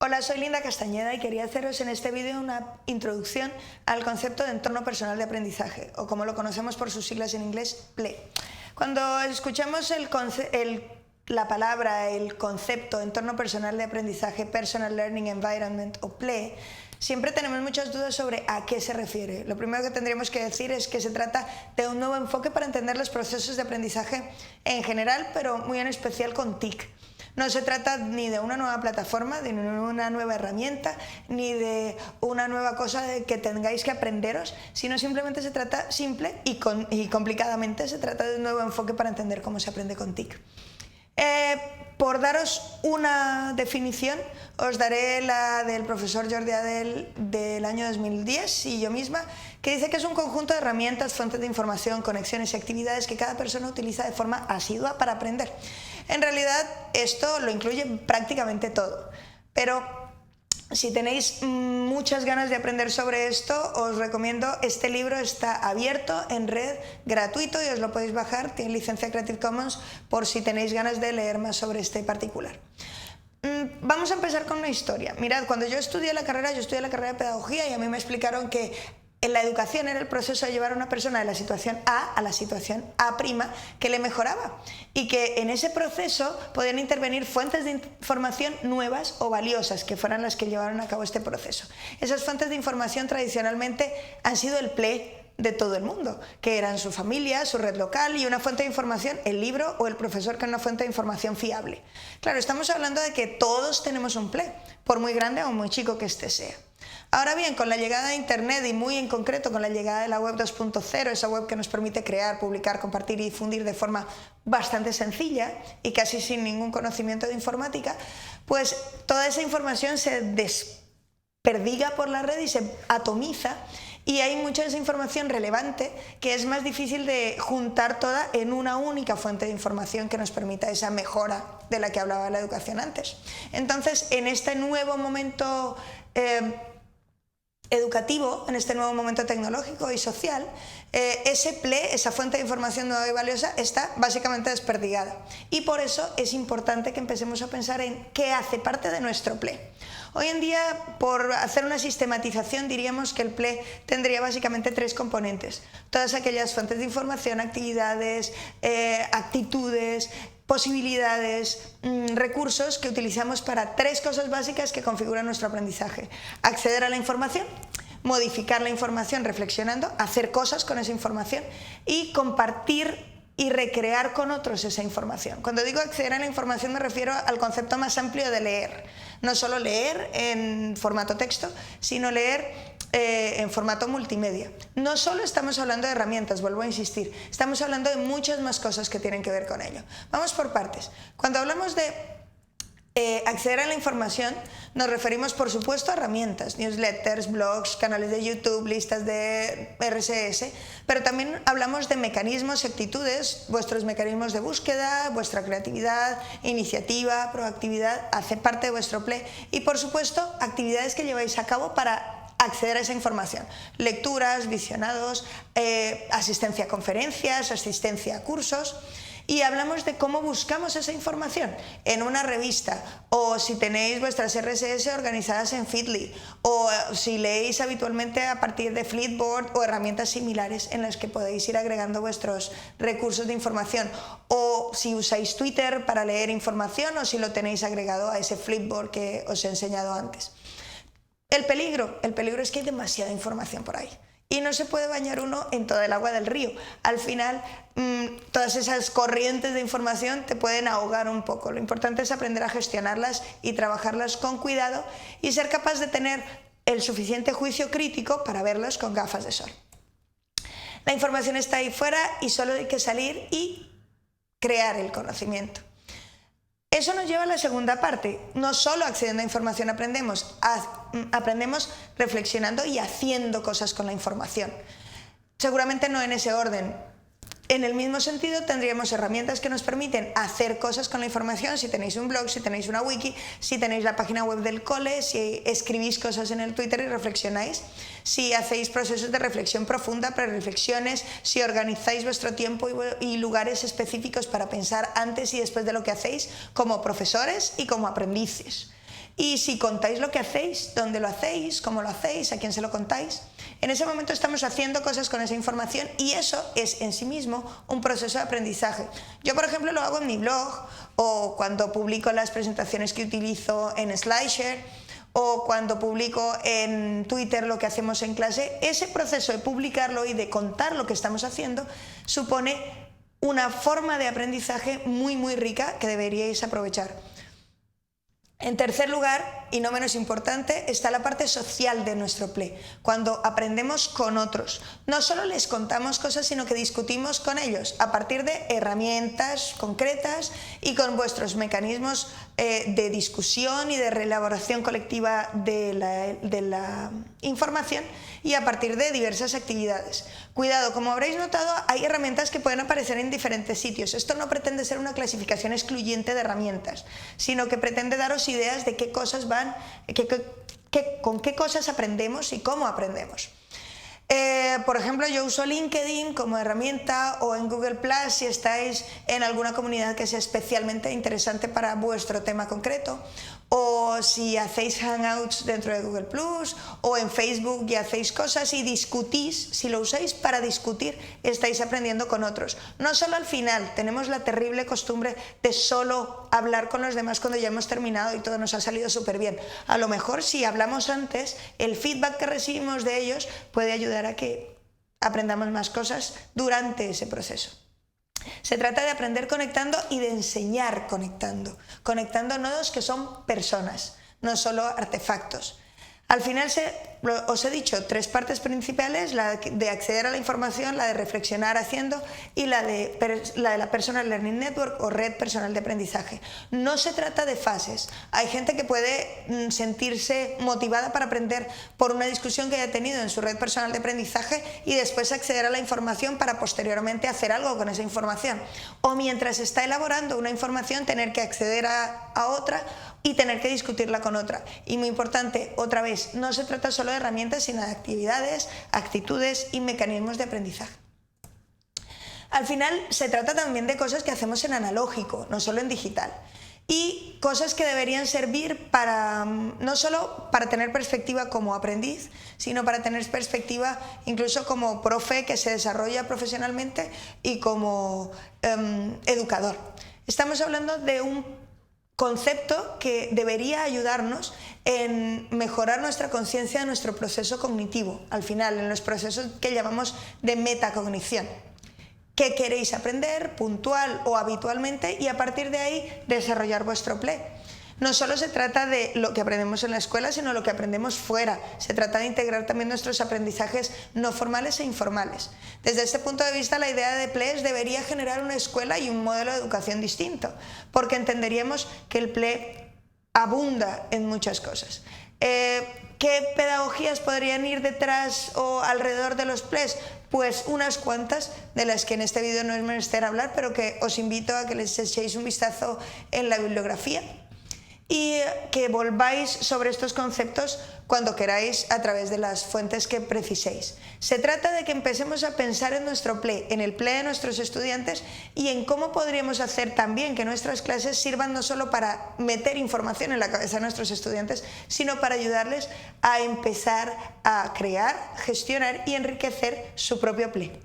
Hola, soy Linda Castañeda y quería haceros en este vídeo una introducción al concepto de entorno personal de aprendizaje, o como lo conocemos por sus siglas en inglés, PLE. Cuando escuchamos la palabra, el concepto entorno personal de aprendizaje, Personal Learning Environment o PLE, siempre tenemos muchas dudas sobre a qué se refiere. Lo primero que tendríamos que decir es que se trata de un nuevo enfoque para entender los procesos de aprendizaje en general, pero muy en especial con TIC. No se trata ni de una nueva plataforma, de una nueva herramienta, ni de una nueva cosa de que tengáis que aprenderos, sino simplemente se trata y complicadamente se trata de un nuevo enfoque para entender cómo se aprende con TIC. Por daros una definición, os daré la del profesor Jordi Adel del año 2010 y yo misma, que dice que es un conjunto de herramientas, fuentes de información, conexiones y actividades que cada persona utiliza de forma asidua para aprender. En realidad esto lo incluye prácticamente todo, pero si tenéis muchas ganas de aprender sobre esto, os recomiendo este libro. Está abierto en red, gratuito, y os lo podéis bajar, tiene licencia Creative Commons por si tenéis ganas de leer más sobre este particular. Vamos a empezar con una historia. Mirad, cuando yo estudié la carrera de pedagogía y a mí me explicaron que en la educación era el proceso de llevar a una persona de la situación A la situación A' que le mejoraba, y que en ese proceso podían intervenir fuentes de información nuevas o valiosas que fueran las que llevaron a cabo este proceso. Esas fuentes de información tradicionalmente han sido el PLE de todo el mundo, que eran su familia, su red local y una fuente de información, el libro o el profesor, que es una fuente de información fiable. Claro, estamos hablando de que todos tenemos un PLE, por muy grande o muy chico que este sea. Ahora bien, con la llegada de Internet y muy en concreto con la llegada de la web 2.0, esa web que nos permite crear, publicar, compartir y difundir de forma bastante sencilla y casi sin ningún conocimiento de informática, pues toda esa información se desperdiga por la red y se atomiza, y hay mucha de esa información relevante que es más difícil de juntar toda en una única fuente de información que nos permita esa mejora de la que hablaba la educación antes. Entonces, en este nuevo momento educativo, en este nuevo momento tecnológico y social, ese PLE, esa fuente de información nueva y valiosa, está básicamente desperdigada, y por eso es importante que empecemos a pensar en qué hace parte de nuestro PLE. Hoy en día, por hacer una sistematización, diríamos que el PLE tendría básicamente tres componentes: todas aquellas fuentes de información, actividades, actitudes, posibilidades, recursos que utilizamos para tres cosas básicas que configuran nuestro aprendizaje: acceder a la información, modificar la información reflexionando, hacer cosas con esa información y compartir y recrear con otros esa información. Cuando digo acceder a la información me refiero al concepto más amplio de leer. No solo leer en formato texto, sino leer en formato multimedia. No solo estamos hablando de herramientas, vuelvo a insistir, estamos hablando de muchas más cosas que tienen que ver con ello. Vamos por partes. Cuando hablamos de acceder a la información, nos referimos por supuesto a herramientas, newsletters, blogs, canales de YouTube, listas de RSS, pero también hablamos de mecanismos y actitudes, vuestros mecanismos de búsqueda, vuestra creatividad, iniciativa, proactividad, hace parte de vuestro PLE, y por supuesto actividades que lleváis a cabo para acceder a esa información: lecturas, visionados, asistencia a conferencias, asistencia a cursos. Y hablamos de cómo buscamos esa información en una revista, o si tenéis vuestras RSS organizadas en Feedly, o si leéis habitualmente a partir de Flipboard o herramientas similares en las que podéis ir agregando vuestros recursos de información, o si usáis Twitter para leer información, o si lo tenéis agregado a ese Flipboard que os he enseñado antes. El peligro es que hay demasiada información por ahí. Y no se puede bañar uno en toda el agua del río. Al final, todas esas corrientes de información te pueden ahogar un poco. Lo importante es aprender a gestionarlas y trabajarlas con cuidado y ser capaz de tener el suficiente juicio crítico para verlas con gafas de sol. La información está ahí fuera y solo hay que salir y crear el conocimiento. Eso nos lleva a la segunda parte. No solo accediendo a información aprendemos reflexionando y haciendo cosas con la información. Seguramente no en ese orden. En el mismo sentido, tendríamos herramientas que nos permiten hacer cosas con la información. Si tenéis un blog, si tenéis una wiki, si tenéis la página web del cole, si escribís cosas en el Twitter y reflexionáis, si hacéis procesos de reflexión profunda, prereflexiones, si organizáis vuestro tiempo y lugares específicos para pensar antes y después de lo que hacéis, como profesores y como aprendices. Y si contáis lo que hacéis, dónde lo hacéis, cómo lo hacéis, a quién se lo contáis, en ese momento estamos haciendo cosas con esa información y eso es en sí mismo un proceso de aprendizaje. Yo, por ejemplo, lo hago en mi blog o cuando publico las presentaciones que utilizo en SlideShare o cuando publico en Twitter lo que hacemos en clase. Ese proceso de publicarlo y de contar lo que estamos haciendo supone una forma de aprendizaje muy, muy rica que deberíais aprovechar. En tercer lugar, y no menos importante, está la parte social de nuestro PLE, cuando aprendemos con otros. No solo les contamos cosas, sino que discutimos con ellos a partir de herramientas concretas y con vuestros mecanismos de discusión y de reelaboración colectiva de la información y a partir de diversas actividades. Cuidado, como habréis notado, hay herramientas que pueden aparecer en diferentes sitios. Esto no pretende ser una clasificación excluyente de herramientas, sino que pretende daros ideas de qué cosas van, con qué cosas aprendemos y cómo aprendemos. Por ejemplo, yo uso LinkedIn como herramienta o en Google Plus si estáis en alguna comunidad que sea especialmente interesante para vuestro tema concreto, o si hacéis Hangouts dentro de Google Plus o en Facebook y hacéis cosas y discutís. Si lo usáis para discutir, estáis aprendiendo con otros. No solo al final, tenemos la terrible costumbre de solo hablar con los demás cuando ya hemos terminado y todo nos ha salido súper bien. A lo mejor si hablamos antes, el feedback que recibimos de ellos puede ayudar a que aprendamos más cosas durante ese proceso. Se trata de aprender conectando y de enseñar conectando nodos que son personas, no solo artefactos. Al final os he dicho tres partes principales: la de acceder a la información, la de reflexionar haciendo y la de la Personal Learning Network o red personal de aprendizaje. No se trata de fases. Hay gente que puede sentirse motivada para aprender por una discusión que haya tenido en su red personal de aprendizaje y después acceder a la información para posteriormente hacer algo con esa información. O mientras está elaborando una información tener que acceder a otra y tener que discutirla con otra. Y muy importante, otra vez, no se trata solo de herramientas, sino de actividades, actitudes y mecanismos de aprendizaje. Al final se trata también de cosas que hacemos en analógico, no solo en digital. Y cosas que deberían servir para, no solo para tener perspectiva como aprendiz, sino para tener perspectiva incluso como profe que se desarrolla profesionalmente y como educador. Estamos hablando de un concepto que debería ayudarnos en mejorar nuestra conciencia de nuestro proceso cognitivo, al final, en los procesos que llamamos de metacognición. ¿Qué queréis aprender puntual o habitualmente? Y a partir de ahí desarrollar vuestro PLE. No solo se trata de lo que aprendemos en la escuela, sino lo que aprendemos fuera. Se trata de integrar también nuestros aprendizajes no formales e informales. Desde este punto de vista, la idea de PLE debería generar una escuela y un modelo de educación distinto, porque entenderíamos que el PLE abunda en muchas cosas. ¿Qué pedagogías podrían ir detrás o alrededor de los PLEs? Pues unas cuantas, de las que en este vídeo no es menester hablar, pero que os invito a que les echéis un vistazo en la bibliografía y que volváis sobre estos conceptos cuando queráis a través de las fuentes que preciséis. Se trata de que empecemos a pensar en nuestro PLE, en el PLE de nuestros estudiantes y en cómo podríamos hacer también que nuestras clases sirvan no solo para meter información en la cabeza de nuestros estudiantes, sino para ayudarles a empezar a crear, gestionar y enriquecer su propio PLE.